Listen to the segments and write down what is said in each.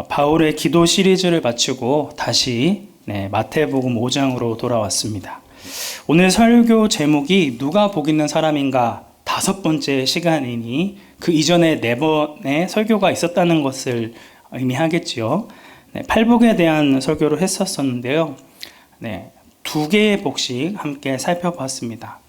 바울의 기도 시리즈를 마치고 다시 마태복음 5장으로 돌아왔습니다. 오늘 설교 제목이 누가 복 있는 사람인가 5번째 시간이니 그 이전에 4번의 설교가 있었다는 것을 의미하겠지요. 팔복에 대한 설교를 했었는데요. 2개의 복씩 함께 살펴봤습니다.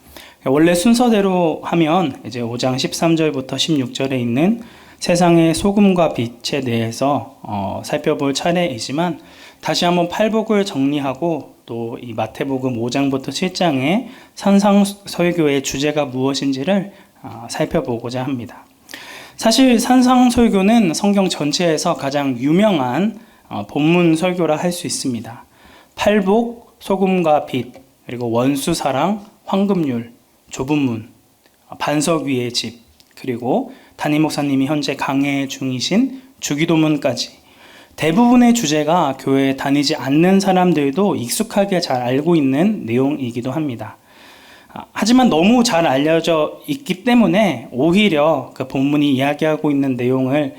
원래 순서대로 하면 이제 5장 13절부터 16절에 있는 세상의 소금과 빛에 대해서 살펴볼 차례이지만 다시 한번 팔복을 정리하고 또 이 마태복음 5장부터 7장의 산상설교의 주제가 무엇인지를 살펴보고자 합니다. 사실 산상설교는 성경 전체에서 가장 유명한 본문 설교라 할 수 있습니다. 팔복, 소금과 빛, 그리고 원수사랑, 황금률, 좁은 문, 반석 위의 집, 그리고 담임 목사님이 현재 강해 중이신 주기도문까지 대부분의 주제가 교회에 다니지 않는 사람들도 익숙하게 잘 알고 있는 내용이기도 합니다. 하지만 너무 잘 알려져 있기 때문에 오히려 그 본문이 이야기하고 있는 내용을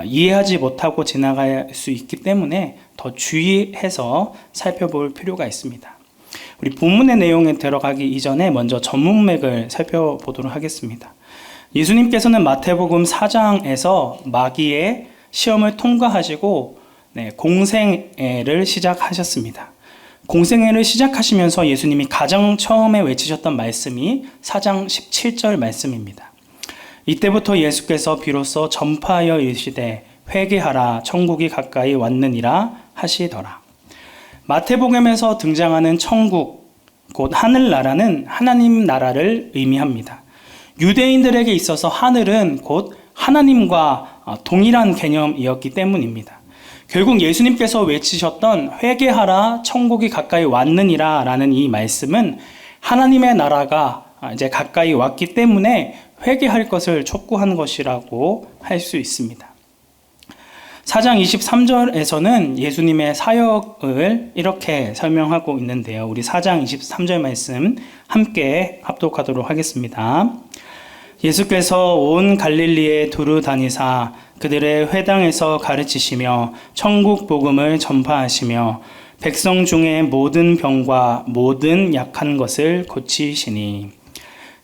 이해하지 못하고 지나갈 수 있기 때문에 더 주의해서 살펴볼 필요가 있습니다. 우리 본문의 내용에 들어가기 이전에 먼저 전문맥을 살펴보도록 하겠습니다. 예수님께서는 마태복음 4장에서 마귀의 시험을 통과하시고 공생애를 시작하셨습니다. 공생애를 시작하시면서 예수님이 가장 처음에 외치셨던 말씀이 4장 17절 말씀입니다. 이때부터 예수께서 비로소 전파하여 이르시되 회개하라 천국이 가까이 왔느니라 하시더라. 마태복음에서 등장하는 천국, 곧 하늘나라는 하나님 나라를 의미합니다. 유대인들에게 있어서 하늘은 곧 하나님과 동일한 개념이었기 때문입니다. 결국 예수님께서 외치셨던 회개하라 천국이 가까이 왔느니라 라는 이 말씀은 하나님의 나라가 이제 가까이 왔기 때문에 회개할 것을 촉구하는 것이라고 할 수 있습니다. 4장 23절에서는 예수님의 사역을 이렇게 설명하고 있는데요. 우리 4장 23절 말씀 함께 합독하도록 하겠습니다. 예수께서 온 갈릴리에 두루 다니사 그들의 회당에서 가르치시며 천국 복음을 전파하시며 백성 중에 모든 병과 모든 약한 것을 고치시니.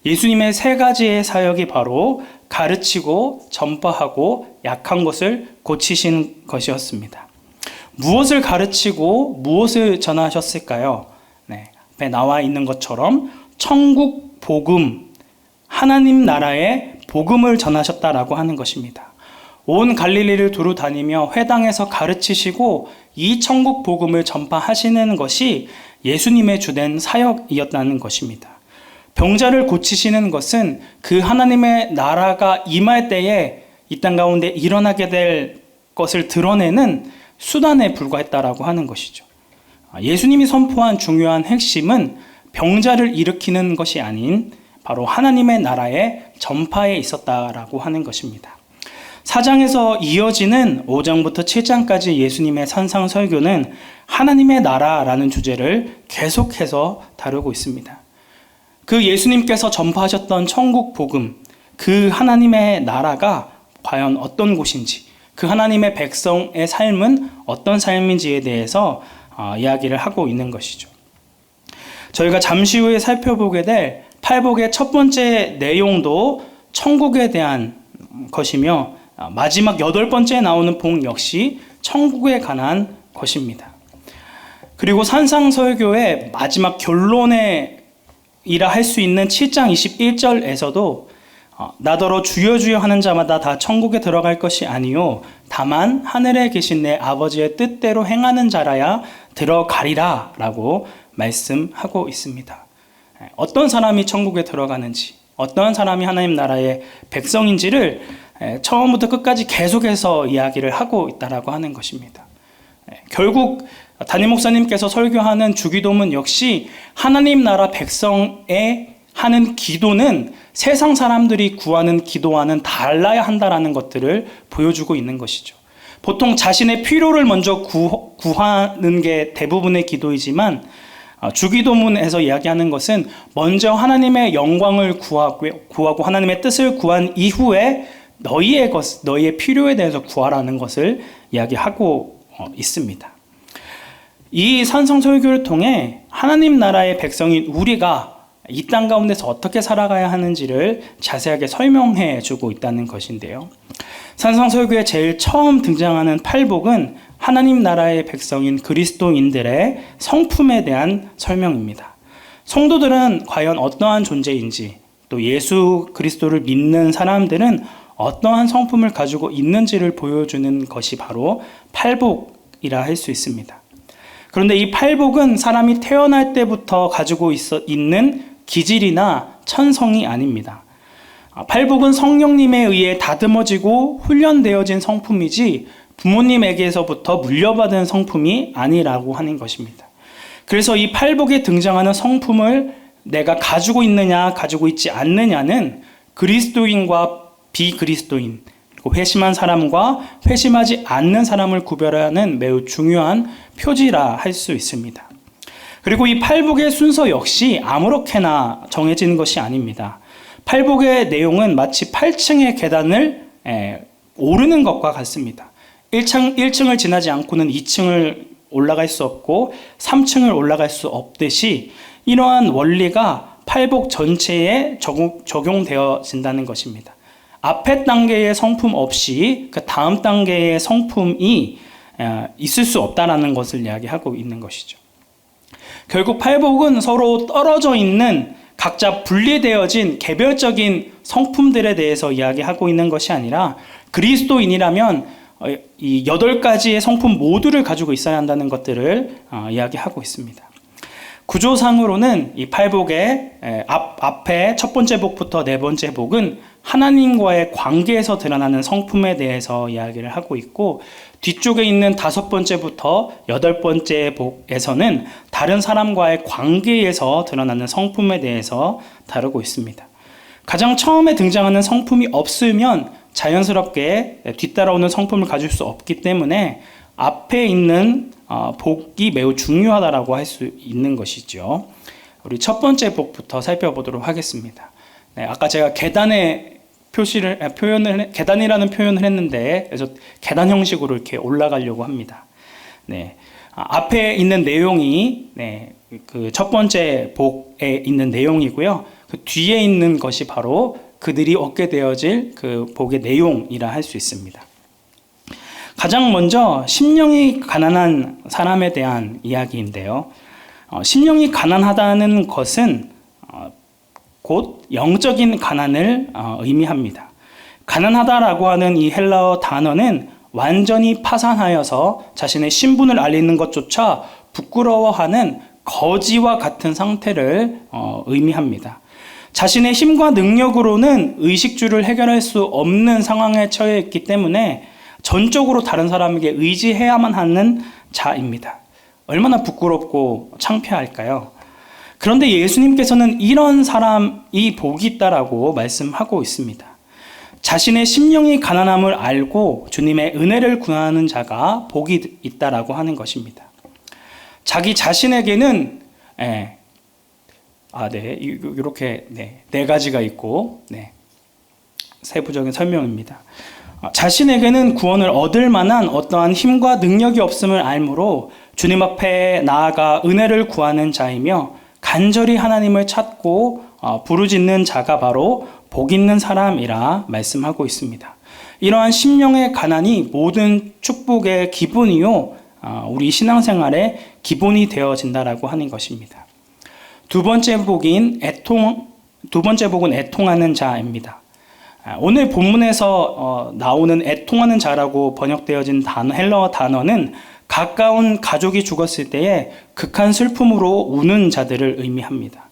예수님의 3가지의 사역이 바로 가르치고 전파하고 약한 것을 고치신 것이었습니다. 무엇을 가르치고 무엇을 전하셨을까요? 앞에 나와 있는 것처럼 천국 복음, 하나님 나라의 복음을 전하셨다라고 하는 것입니다. 온 갈릴리를 두루 다니며 회당에서 가르치시고 이 천국 복음을 전파하시는 것이 예수님의 주된 사역이었다는 것입니다. 병자를 고치시는 것은 그 하나님의 나라가 임할 때에 이 땅 가운데 일어나게 될 것을 드러내는 수단에 불과했다라고 하는 것이죠. 예수님이 선포한 중요한 핵심은 병자를 일으키는 것이 아닌 바로 하나님의 나라의 전파에 있었다라고 하는 것입니다. 4장에서 이어지는 5장부터 7장까지 예수님의 산상설교는 하나님의 나라라는 주제를 계속해서 다루고 있습니다. 그 예수님께서 전파하셨던 천국 복음, 그 하나님의 나라가 과연 어떤 곳인지, 그 하나님의 백성의 삶은 어떤 삶인지에 대해서 이야기를 하고 있는 것이죠. 저희가 잠시 후에 살펴보게 될 팔복의 첫 번째 내용도 천국에 대한 것이며 마지막 8번째 나오는 복 역시 천국에 관한 것입니다. 그리고 산상설교의 마지막 결론에 이라 할 수 있는 7장 21절에서도 나더러 주여 주여 하는 자마다 다 천국에 들어갈 것이 아니요 다만 하늘에 계신 내 아버지의 뜻대로 행하는 자라야 들어가리라 라고 말씀하고 있습니다. 어떤 사람이 천국에 들어가는지, 어떤 사람이 하나님 나라의 백성인지를 처음부터 끝까지 계속해서 이야기를 하고 있다라고 하는 것입니다. 결국 담임 목사님께서 설교하는 주기도문 역시 하나님 나라 백성의 하는 기도는 세상 사람들이 구하는 기도와는 달라야 한다라는 것들을 보여주고 있는 것이죠. 보통 자신의 필요를 먼저 구하는 게 대부분의 기도이지만 주기도문에서 이야기하는 것은 먼저 하나님의 영광을 구하고 하나님의 뜻을 구한 이후에 너희의 필요에 대해서 구하라는 것을 이야기하고 있습니다. 이 산성설교를 통해 하나님 나라의 백성인 우리가 이 땅 가운데서 어떻게 살아가야 하는지를 자세하게 설명해 주고 있다는 것인데요. 산성설교에 제일 처음 등장하는 팔복은 하나님 나라의 백성인 그리스도인들의 성품에 대한 설명입니다. 성도들은 과연 어떠한 존재인지, 또 예수 그리스도를 믿는 사람들은 어떠한 성품을 가지고 있는지를 보여주는 것이 바로 팔복이라 할 수 있습니다. 그런데 이 팔복은 사람이 태어날 때부터 가지고 있는 기질이나 천성이 아닙니다. 팔복은 성령님에 의해 다듬어지고 훈련되어진 성품이지 부모님에게서부터 물려받은 성품이 아니라고 하는 것입니다. 그래서 이 팔복에 등장하는 성품을 내가 가지고 있느냐 가지고 있지 않느냐는 그리스도인과 비그리스도인, 그리고 회심한 사람과 회심하지 않는 사람을 구별하는 매우 중요한 표지라 할 수 있습니다. 그리고 이 팔복의 순서 역시 아무렇게나 정해지는 것이 아닙니다. 팔복의 내용은 마치 8층의 계단을 오르는 것과 같습니다. 1층을 지나지 않고는 2층을 올라갈 수 없고 3층을 올라갈 수 없듯이 이러한 원리가 팔복 전체에 적용되어진다는 것입니다. 앞에 단계의 성품 없이 그 다음 단계의 성품이 있을 수 없다라는 것을 이야기하고 있는 것이죠. 결국 팔복은 서로 떨어져 있는 각자 분리되어진 개별적인 성품들에 대해서 이야기하고 있는 것이 아니라 그리스도인이라면 이 8가지의 성품 모두를 가지고 있어야 한다는 것들을 이야기하고 있습니다. 구조상으로는 이 팔복의 앞에 첫 번째 복부터 네 번째 복은 하나님과의 관계에서 드러나는 성품에 대해서 이야기를 하고 있고, 뒤쪽에 있는 5번째부터 8번째 복에서는 다른 사람과의 관계에서 드러나는 성품에 대해서 다루고 있습니다. 가장 처음에 등장하는 성품이 없으면 자연스럽게 뒤따라오는 성품을 가질 수 없기 때문에 앞에 있는 복이 매우 중요하다고 할 수 있는 것이죠. 우리 첫 번째 복부터 살펴보도록 하겠습니다. 네, 아까 제가 계단이라는 표현을 했는데, 그래서 계단 형식으로 이렇게 올라가려고 합니다. 네, 앞에 있는 내용이 그 첫 번째 복에 있는 내용이고요. 그 뒤에 있는 것이 바로 그들이 얻게 되어질 그 복의 내용이라 할 수 있습니다. 가장 먼저 심령이 가난한 사람에 대한 이야기인데요. 심령이 가난하다는 것은 곧 영적인 가난을 의미합니다. 가난하다라고 하는 이 헬라어 단어는 완전히 파산하여서 자신의 신분을 알리는 것조차 부끄러워하는 거지와 같은 상태를 의미합니다. 자신의 힘과 능력으로는 의식주를 해결할 수 없는 상황에 처해 있기 때문에 전적으로 다른 사람에게 의지해야만 하는 자입니다. 얼마나 부끄럽고 창피할까요? 그런데 예수님께서는 이런 사람이 복이 있다라고 말씀하고 있습니다. 자신의 심령이 가난함을 알고 주님의 은혜를 구하는 자가 복이 있다라고 하는 것입니다. 자기 자신에게는 이렇게 네 가지가 있고 세부적인 설명입니다. 자신에게는 구원을 얻을 만한 어떠한 힘과 능력이 없음을 알므로 주님 앞에 나아가 은혜를 구하는 자이며 간절히 하나님을 찾고 부르짖는 자가 바로 복 있는 사람이라 말씀하고 있습니다. 이러한 심령의 가난이 모든 축복의 기본이요 우리 신앙생활의 기본이 되어진다라고 하는 것입니다. 두 번째 복은 애통하는 자입니다. 오늘 본문에서 나오는 애통하는 자라고 번역되어진 헬라어 단어는 가까운 가족이 죽었을 때에 극한 슬픔으로 우는 자들을 의미합니다.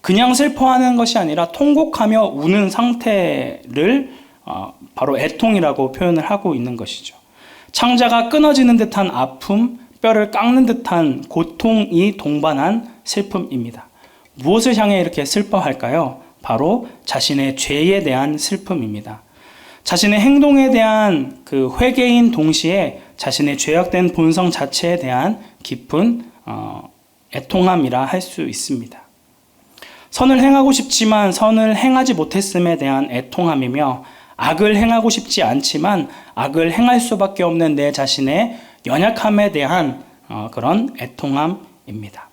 그냥 슬퍼하는 것이 아니라 통곡하며 우는 상태를 바로 애통이라고 표현을 하고 있는 것이죠. 창자가 끊어지는 듯한 아픔, 뼈를 깎는 듯한 고통이 동반한 슬픔입니다. 무엇을 향해 이렇게 슬퍼할까요? 바로 자신의 죄에 대한 슬픔입니다. 자신의 행동에 대한 그 회개인 동시에 자신의 죄악된 본성 자체에 대한 깊은 애통함이라 할 수 있습니다. 선을 행하고 싶지만 선을 행하지 못했음에 대한 애통함이며 악을 행하고 싶지 않지만 악을 행할 수밖에 없는 내 자신의 연약함에 대한 그런 애통함입니다.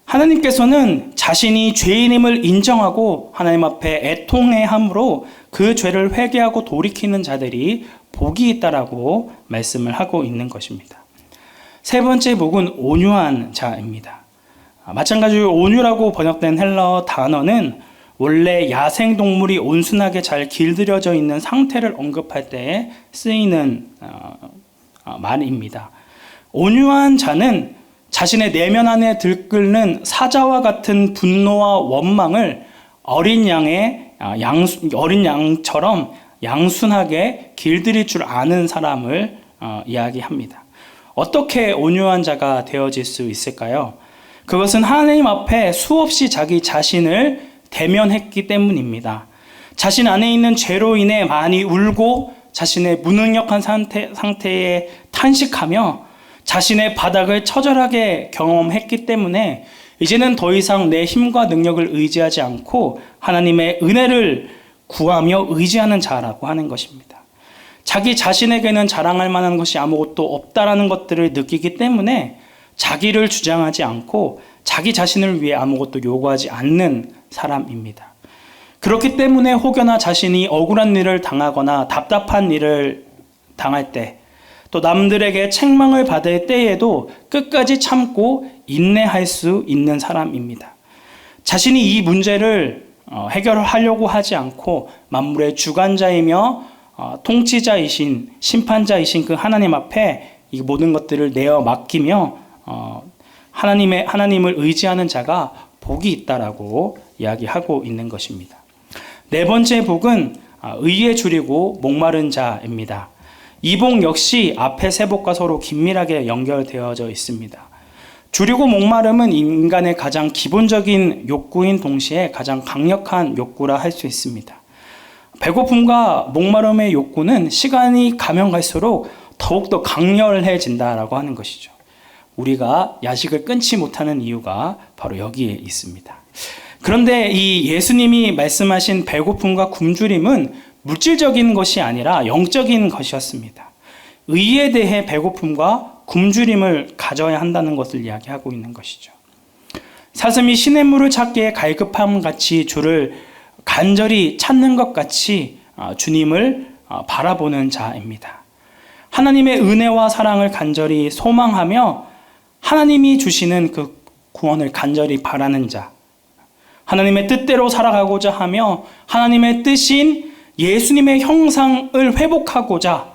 하나님께서는 자신이 죄인임을 인정하고 하나님 앞에 애통해함으로 그 죄를 회개하고 돌이키는 자들이 복이 있다라고 말씀을 하고 있는 것입니다. 세 번째 복은 온유한 자입니다. 마찬가지로 온유라고 번역된 헬라어 단어는 원래 야생동물이 온순하게 잘 길들여져 있는 상태를 언급할 때 쓰이는 말입니다. 온유한 자는 자신의 내면 안에 들끓는 사자와 같은 분노와 원망을 어린 양처럼 양순하게 길들일 줄 아는 사람을 이야기합니다. 어떻게 온유한 자가 되어질 수 있을까요? 그것은 하나님 앞에 수없이 자기 자신을 대면했기 때문입니다. 자신 안에 있는 죄로 인해 많이 울고 자신의 무능력한 상태에 탄식하며 자신의 바닥을 처절하게 경험했기 때문에 이제는 더 이상 내 힘과 능력을 의지하지 않고 하나님의 은혜를 구하며 의지하는 자라고 하는 것입니다. 자기 자신에게는 자랑할 만한 것이 아무것도 없다라는 것들을 느끼기 때문에 자기를 주장하지 않고 자기 자신을 위해 아무것도 요구하지 않는 사람입니다. 그렇기 때문에 혹여나 자신이 억울한 일을 당하거나 답답한 일을 당할 때, 또 남들에게 책망을 받을 때에도 끝까지 참고 인내할 수 있는 사람입니다. 자신이 이 문제를 해결하려고 하지 않고 만물의 주관자이며 통치자이신 심판자이신 그 하나님 앞에 이 모든 것들을 내어 맡기며 하나님을 의지하는 자가 복이 있다라고 이야기하고 있는 것입니다. 네 번째 복은 의에 줄이고 목마른 자입니다. 이 복 역시 앞의 세 복과 서로 긴밀하게 연결되어져 있습니다. 줄이고 목마름은 인간의 가장 기본적인 욕구인 동시에 가장 강력한 욕구라 할 수 있습니다. 배고픔과 목마름의 욕구는 시간이 가면 갈수록 더욱더 강렬해진다라고 하는 것이죠. 우리가 야식을 끊지 못하는 이유가 바로 여기에 있습니다. 그런데 이 예수님이 말씀하신 배고픔과 굶주림은 물질적인 것이 아니라 영적인 것이었습니다. 의에 대해 배고픔과 굶주림을 가져야 한다는 것을 이야기하고 있는 것이죠. 사슴이 시냇물을 찾기에 갈급함 같이 주를 간절히 찾는 것 같이 주님을 바라보는 자입니다. 하나님의 은혜와 사랑을 간절히 소망하며 하나님이 주시는 그 구원을 간절히 바라는 자, 하나님의 뜻대로 살아가고자 하며 하나님의 뜻인 예수님의 형상을 회복하고자,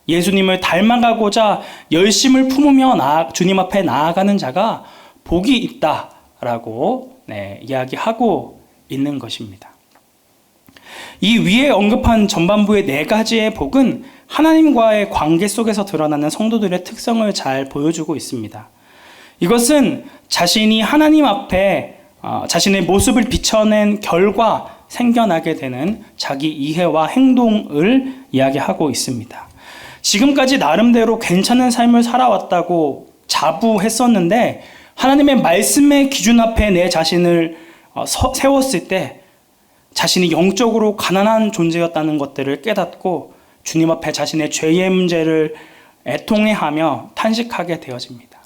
예수님을 닮아가고자 열심을 품으며 주님 앞에 나아가는 자가 복이 있다라고 이야기하고 있는 것입니다. 이 위에 언급한 전반부의 네 가지의 복은 하나님과의 관계 속에서 드러나는 성도들의 특성을 잘 보여주고 있습니다. 이것은 자신이 하나님 앞에 자신의 모습을 비춰낸 결과 생겨나게 되는 자기 이해와 행동을 이야기하고 있습니다. 지금까지 나름대로 괜찮은 삶을 살아왔다고 자부했었는데 하나님의 말씀의 기준 앞에 내 자신을 세웠을 때 자신이 영적으로 가난한 존재였다는 것들을 깨닫고 주님 앞에 자신의 죄의 문제를 애통해하며 탄식하게 되어집니다.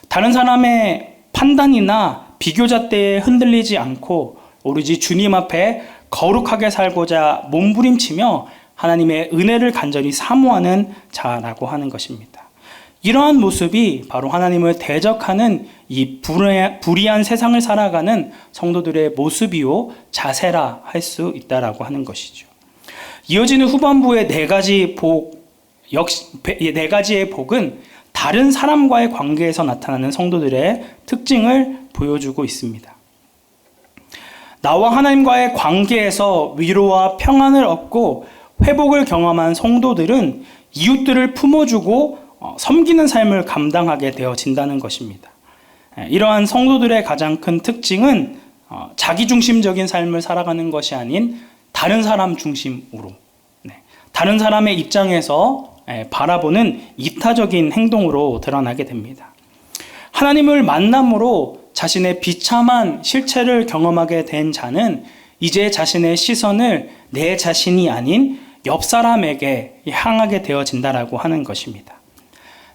다른 사람의 판단이나 비교잣대에 흔들리지 않고 오로지 주님 앞에 거룩하게 살고자 몸부림치며 하나님의 은혜를 간절히 사모하는 자라고 하는 것입니다. 이러한 모습이 바로 하나님을 대적하는 이 불의한 세상을 살아가는 성도들의 모습이요 자세라 할 수 있다라고 하는 것이죠. 이어지는 후반부의 네 가지의 복은 다른 사람과의 관계에서 나타나는 성도들의 특징을 보여주고 있습니다. 나와 하나님과의 관계에서 위로와 평안을 얻고 회복을 경험한 성도들은 이웃들을 품어주고 섬기는 삶을 감당하게 되어진다는 것입니다. 이러한 성도들의 가장 큰 특징은 자기중심적인 삶을 살아가는 것이 아닌 다른 사람 중심으로, 다른 사람의 입장에서 바라보는 이타적인 행동으로 드러나게 됩니다. 하나님을 만남으로 자신의 비참한 실체를 경험하게 된 자는 이제 자신의 시선을 내 자신이 아닌 옆 사람에게 향하게 되어진다라고 하는 것입니다.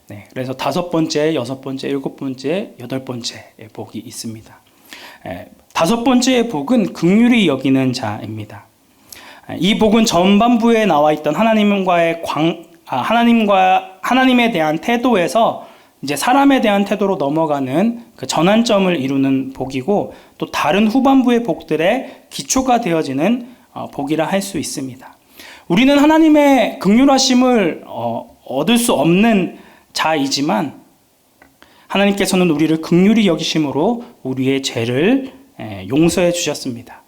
네, 그래서 5번째, 6번째, 7번째, 8번째 복이 있습니다. 5번째의 복은 긍휼히 여기는 자입니다. 이 복은 전반부에 나와 있던 하나님에 대한 태도에서 이제 사람에 대한 태도로 넘어가는 그 전환점을 이루는 복이고, 또 다른 후반부의 복들의 기초가 되어지는 복이라 할 수 있습니다. 우리는 하나님의 긍휼하심을 얻을 수 없는 자이지만 하나님께서는 우리를 긍휼히 여기심으로 우리의 죄를 용서해 주셨습니다.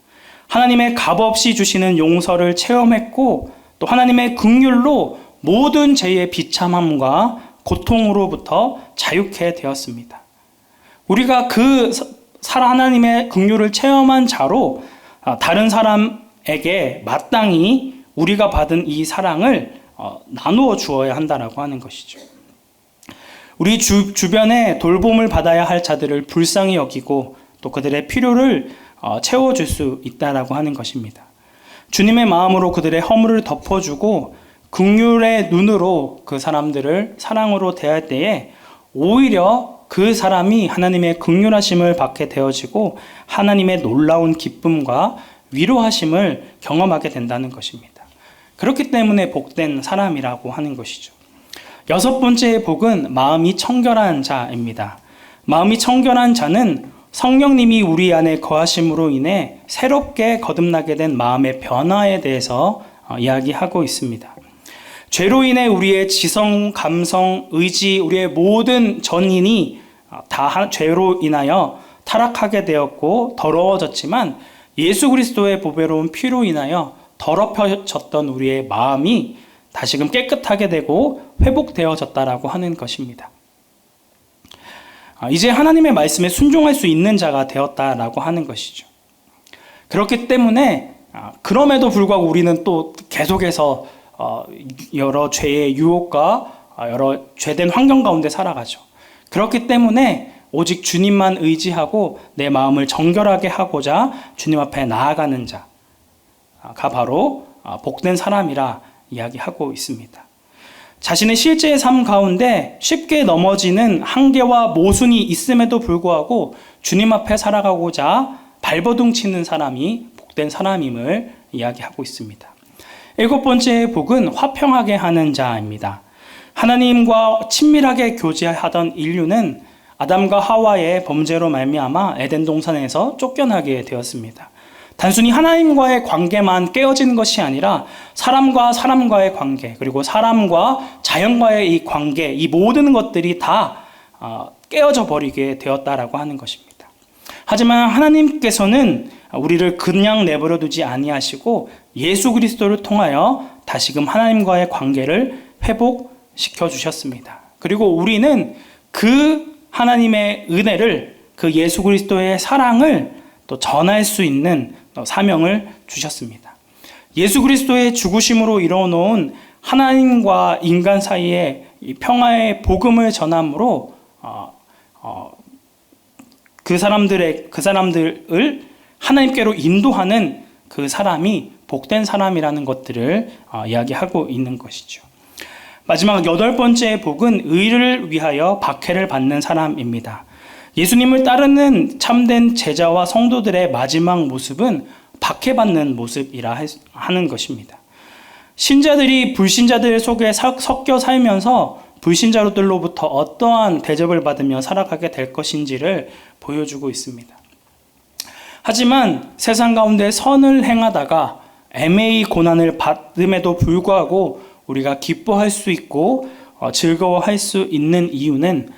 하나님의 값없이 주시는 용서를 체험했고, 또 하나님의 긍휼로 모든 죄의 비참함과 고통으로부터 자유케 되었습니다. 우리가 하나님의 긍휼을 체험한 자로 다른 사람에게 마땅히 우리가 받은 이 사랑을 나누어 주어야 한다라고 하는 것이죠. 우리 주변에 돌봄을 받아야 할 자들을 불쌍히 여기고 또 그들의 필요를 채워줄 수 있다라고 하는 것입니다. 주님의 마음으로 그들의 허물을 덮어주고 긍휼의 눈으로 그 사람들을 사랑으로 대할 때에 오히려 그 사람이 하나님의 긍휼하심을 받게 되어지고 하나님의 놀라운 기쁨과 위로하심을 경험하게 된다는 것입니다. 그렇기 때문에 복된 사람이라고 하는 것이죠. 6번째의 복은 마음이 청결한 자입니다. 마음이 청결한 자는 성령님이 우리 안에 거하심으로 인해 새롭게 거듭나게 된 마음의 변화에 대해서 이야기하고 있습니다. 죄로 인해 우리의 지성, 감성, 의지, 우리의 모든 전인이 다 죄로 인하여 타락하게 되었고 더러워졌지만, 예수 그리스도의 보배로운 피로 인하여 더럽혀졌던 우리의 마음이 다시금 깨끗하게 되고 회복되어졌다라고 하는 것입니다. 이제 하나님의 말씀에 순종할 수 있는 자가 되었다라고 하는 것이죠. 그렇기 때문에 그럼에도 불구하고 우리는 또 계속해서 여러 죄의 유혹과 여러 죄된 환경 가운데 살아가죠. 그렇기 때문에 오직 주님만 의지하고 내 마음을 정결하게 하고자 주님 앞에 나아가는 자가 바로 복된 사람이라 이야기하고 있습니다. 자신의 실제의 삶 가운데 쉽게 넘어지는 한계와 모순이 있음에도 불구하고 주님 앞에 살아가고자 발버둥 치는 사람이 복된 사람임을 이야기하고 있습니다. 7번째의 복은 화평하게 하는 자입니다. 하나님과 친밀하게 교제하던 인류는 아담과 하와의 범죄로 말미암아 에덴 동산에서 쫓겨나게 되었습니다. 단순히 하나님과의 관계만 깨어지는 것이 아니라 사람과 사람과의 관계, 그리고 사람과 자연과의 이 관계, 이 모든 것들이 다 깨어져 버리게 되었다라고 하는 것입니다. 하지만 하나님께서는 우리를 그냥 내버려 두지 아니하시고 예수 그리스도를 통하여 다시금 하나님과의 관계를 회복시켜 주셨습니다. 그리고 우리는 그 하나님의 은혜를, 그 예수 그리스도의 사랑을 또 전할 수 있는 사명을 주셨습니다. 예수 그리스도의 죽으심으로 이루어놓은 하나님과 인간 사이에 이 평화의 복음을 전함으로 그 사람들을 하나님께로 인도하는 그 사람이 복된 사람이라는 것들을 이야기하고 있는 것이죠. 마지막 8번째의 복은 의를 위하여 박해를 받는 사람입니다. 예수님을 따르는 참된 제자와 성도들의 마지막 모습은 박해받는 모습이라 하는 것입니다. 신자들이 불신자들 속에 섞여 살면서 불신자들로부터 어떠한 대접을 받으며 살아가게 될 것인지를 보여주고 있습니다. 하지만 세상 가운데 선을 행하다가 애매히 고난을 받음에도 불구하고 우리가 기뻐할 수 있고 즐거워할 수 있는 이유는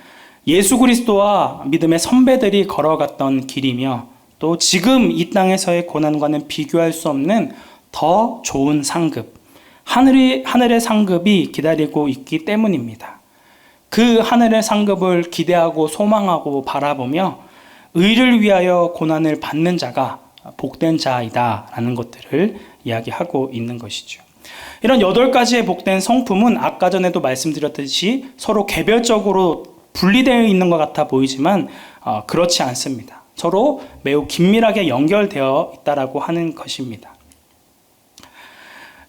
예수 그리스도와 믿음의 선배들이 걸어갔던 길이며, 또 지금 이 땅에서의 고난과는 비교할 수 없는 더 좋은 상급, 하늘의 상급이 기다리고 있기 때문입니다. 그 하늘의 상급을 기대하고 소망하고 바라보며 의를 위하여 고난을 받는 자가 복된 자이다라는 것들을 이야기하고 있는 것이죠. 이런 8가지의 복된 성품은 아까 전에도 말씀드렸듯이 서로 개별적으로 분리되어 있는 것 같아 보이지만 그렇지 않습니다. 서로 매우 긴밀하게 연결되어 있다라고 하는 것입니다.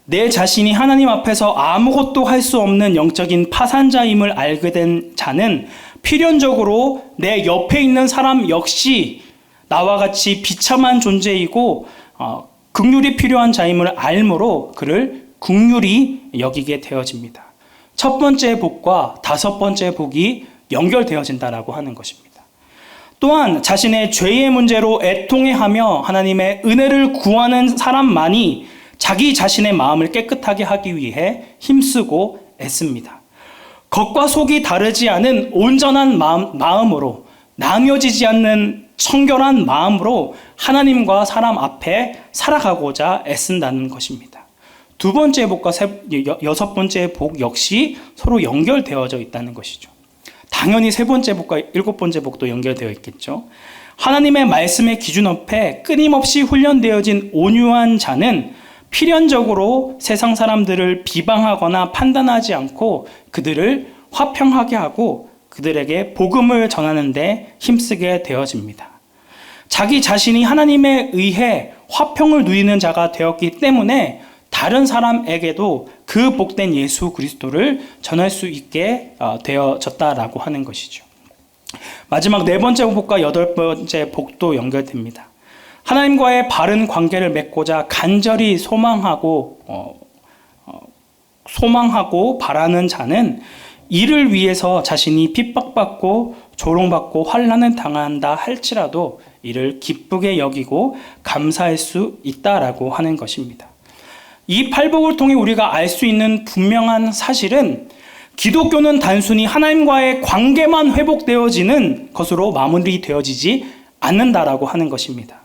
내 자신이 하나님 앞에서 아무것도 할 수 없는 영적인 파산자임을 알게 된 자는 필연적으로 내 옆에 있는 사람 역시 나와 같이 비참한 존재이고 긍휼이 필요한 자임을 알므로 그를 긍휼히 여기게 되어집니다. 첫 번째 복과 다섯 번째 복이 연결되어진다라고 하는 것입니다. 또한 자신의 죄의 문제로 애통해하며 하나님의 은혜를 구하는 사람만이 자기 자신의 마음을 깨끗하게 하기 위해 힘쓰고 애씁니다. 겉과 속이 다르지 않은 온전한 마음으로 나뉘어지지 않는 청결한 마음으로 하나님과 사람 앞에 살아가고자 애쓴다는 것입니다. 두 번째 복과 여섯 번째 복 역시 서로 연결되어져 있다는 것이죠. 당연히 세 번째 복과 일곱 번째 복도 연결되어 있겠죠. 하나님의 말씀의 기준 앞에 끊임없이 훈련되어진 온유한 자는 필연적으로 세상 사람들을 비방하거나 판단하지 않고 그들을 화평하게 하고 그들에게 복음을 전하는 데 힘쓰게 되어집니다. 자기 자신이 하나님에 의해 화평을 누리는 자가 되었기 때문에 다른 사람에게도 그 복된 예수 그리스도를 전할 수 있게 되어졌다라고 하는 것이죠. 마지막 네 번째 복과 여덟 번째 복도 연결됩니다. 하나님과의 바른 관계를 맺고자 간절히 소망하고 바라는 자는 이를 위해서 자신이 핍박받고 조롱받고 환난을 당한다 할지라도 이를 기쁘게 여기고 감사할 수 있다라고 하는 것입니다. 이 팔복을 통해 우리가 알 수 있는 분명한 사실은 기독교는 단순히 하나님과의 관계만 회복되어지는 것으로 마무리되어지지 않는다라고 하는 것입니다.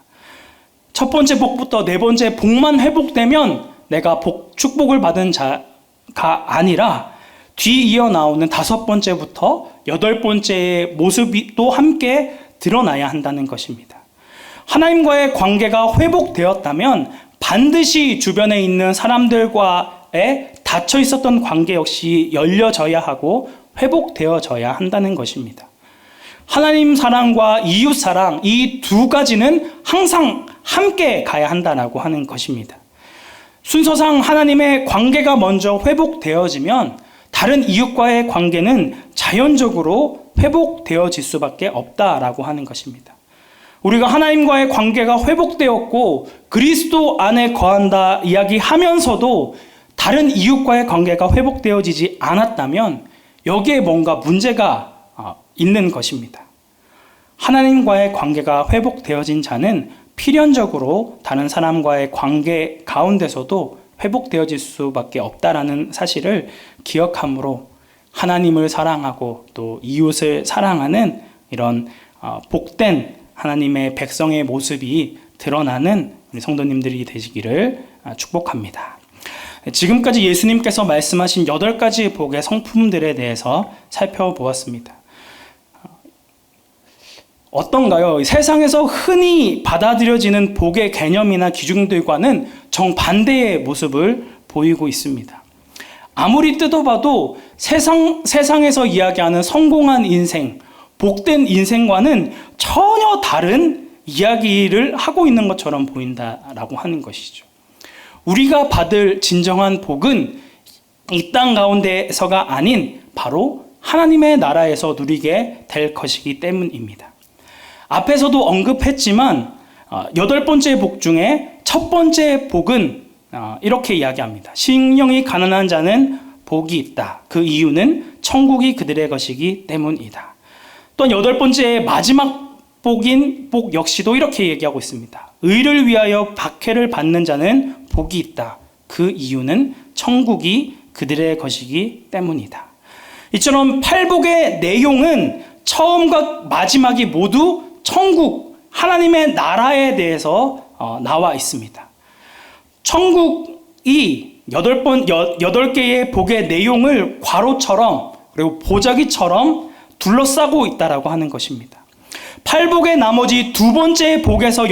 첫 번째 복부터 네 번째 복만 회복되면 내가 축복을 받은 자가 아니라 뒤이어 나오는 다섯 번째부터 여덟 번째의 모습이 또 함께 드러나야 한다는 것입니다. 하나님과의 관계가 회복되었다면 반드시 주변에 있는 사람들과의 닫혀 있었던 관계 역시 열려져야 하고 회복되어져야 한다는 것입니다. 하나님 사랑과 이웃 사랑, 이 두 가지는 항상 함께 가야 한다고 하는 것입니다. 순서상 하나님의 관계가 먼저 회복되어지면 다른 이웃과의 관계는 자연적으로 회복되어질 수밖에 없다라고 하는 것입니다. 우리가 하나님과의 관계가 회복되었고 그리스도 안에 거한다 이야기하면서도 다른 이웃과의 관계가 회복되어지지 않았다면 여기에 뭔가 문제가 있는 것입니다. 하나님과의 관계가 회복되어진 자는 필연적으로 다른 사람과의 관계 가운데서도 회복되어질 수밖에 없다라는 사실을 기억함으로 하나님을 사랑하고 또 이웃을 사랑하는 이런 복된 하나님의 백성의 모습이 드러나는 우리 성도님들이 되시기를 축복합니다. 지금까지 예수님께서 말씀하신 8가지 복의 성품들에 대해서 살펴보았습니다. 어떤가요? 세상에서 흔히 받아들여지는 복의 개념이나 기준들과는 정반대의 모습을 보이고 있습니다. 아무리 뜯어봐도 세상에서 이야기하는 성공한 인생, 복된 인생과는 전혀 다른 이야기를 하고 있는 것처럼 보인다라고 하는 것이죠. 우리가 받을 진정한 복은 이 땅 가운데서가 아닌 바로 하나님의 나라에서 누리게 될 것이기 때문입니다. 앞에서도 언급했지만 8번째 복 중에 첫 번째 복은 이렇게 이야기합니다. 심령이 가난한 자는 복이 있다. 그 이유는 천국이 그들의 것이기 때문이다. 또한 8번째 마지막 복인 복 역시도 이렇게 얘기하고 있습니다. 의를 위하여 박해를 받는 자는 복이 있다. 그 이유는 천국이 그들의 것이기 때문이다. 이처럼 팔복의 내용은 처음과 마지막이 모두 천국, 하나님의 나라에 대해서 나와 있습니다. 천국이 8개의 복의 내용을 괄호처럼 그리고 보자기처럼 둘러싸고 있다라고 하는 것입니다. 팔복의 나머지 두 번째 복에서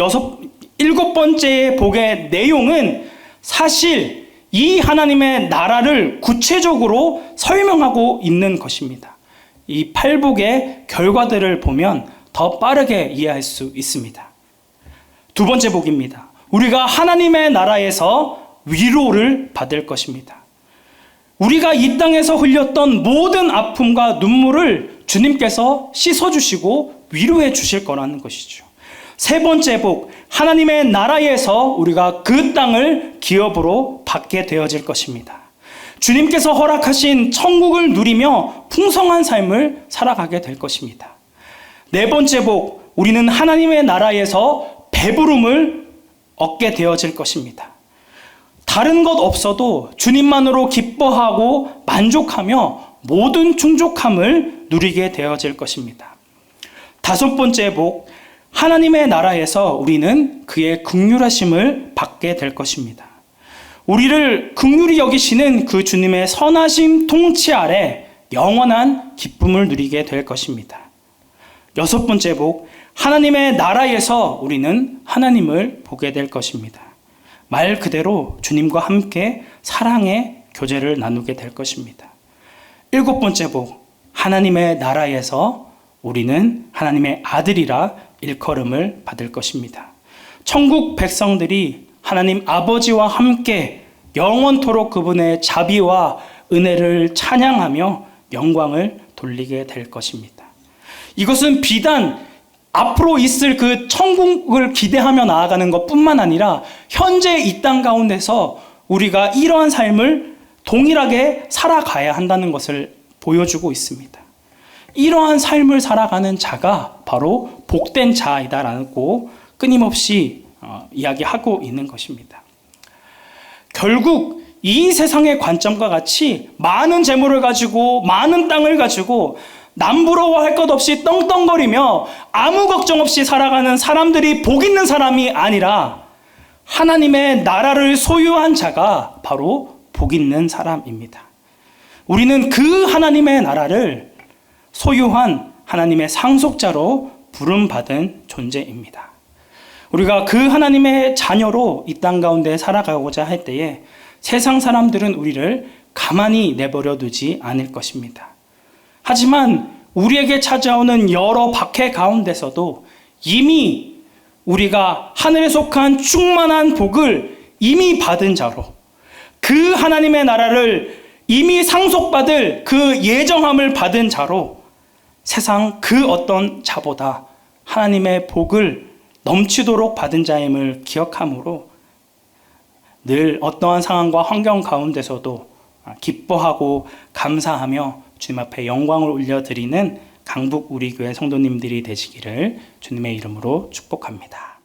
7번째 복의 내용은 사실 이 하나님의 나라를 구체적으로 설명하고 있는 것입니다. 이 팔복의 결과들을 보면 더 빠르게 이해할 수 있습니다. 두 번째 복입니다. 우리가 하나님의 나라에서 위로를 받을 것입니다. 우리가 이 땅에서 흘렸던 모든 아픔과 눈물을 주님께서 씻어주시고 위로해 주실 거라는 것이죠. 세 번째 복, 하나님의 나라에서 우리가 그 땅을 기업으로 받게 되어질 것입니다. 주님께서 허락하신 천국을 누리며 풍성한 삶을 살아가게 될 것입니다. 네 번째 복, 우리는 하나님의 나라에서 배부름을 얻게 되어질 것입니다. 다른 것 없어도 주님만으로 기뻐하고 만족하며 모든 충족함을 누리게 되어질 것입니다. 다섯 번째 복, 하나님의 나라에서 우리는 그의 긍휼하심을 받게 될 것입니다. 우리를 긍휼히 여기시는 그 주님의 선하심 통치 아래 영원한 기쁨을 누리게 될 것입니다. 여섯 번째 복, 하나님의 나라에서 우리는 하나님을 보게 될 것입니다. 말 그대로 주님과 함께 사랑의 교제를 나누게 될 것입니다. 일곱 번째 복, 하나님의 나라에서 우리는 하나님의 아들이라 일컬음을 받을 것입니다. 천국 백성들이 하나님 아버지와 함께 영원토록 그분의 자비와 은혜를 찬양하며 영광을 돌리게 될 것입니다. 이것은 비단 앞으로 있을 그 천국을 기대하며 나아가는 것뿐만 아니라 현재 이 땅 가운데서 우리가 이러한 삶을 동일하게 살아가야 한다는 것을 보여주고 있습니다. 이러한 삶을 살아가는 자가 바로 복된 자이다라고 끊임없이 이야기하고 있는 것입니다. 결국 이 세상의 관점과 같이 많은 재물을 가지고 많은 땅을 가지고 남부러워할 것 없이 떵떵거리며 아무 걱정 없이 살아가는 사람들이 복 있는 사람이 아니라 하나님의 나라를 소유한 자가 바로 복 있는 사람입니다. 우리는 그 하나님의 나라를 소유한 하나님의 상속자로 부름받은 존재입니다. 우리가 그 하나님의 자녀로 이 땅 가운데 살아가고자 할 때에 세상 사람들은 우리를 가만히 내버려 두지 않을 것입니다. 하지만 우리에게 찾아오는 여러 박해 가운데서도 이미 우리가 하늘에 속한 충만한 복을 이미 받은 자로 그 하나님의 나라를 이미 상속받을 그 예정함을 받은 자로 세상 그 어떤 자보다 하나님의 복을 넘치도록 받은 자임을 기억함으로 늘 어떠한 상황과 환경 가운데서도 기뻐하고 감사하며 주님 앞에 영광을 올려드리는 강북 우리 교회 성도님들이 되시기를 주님의 이름으로 축복합니다.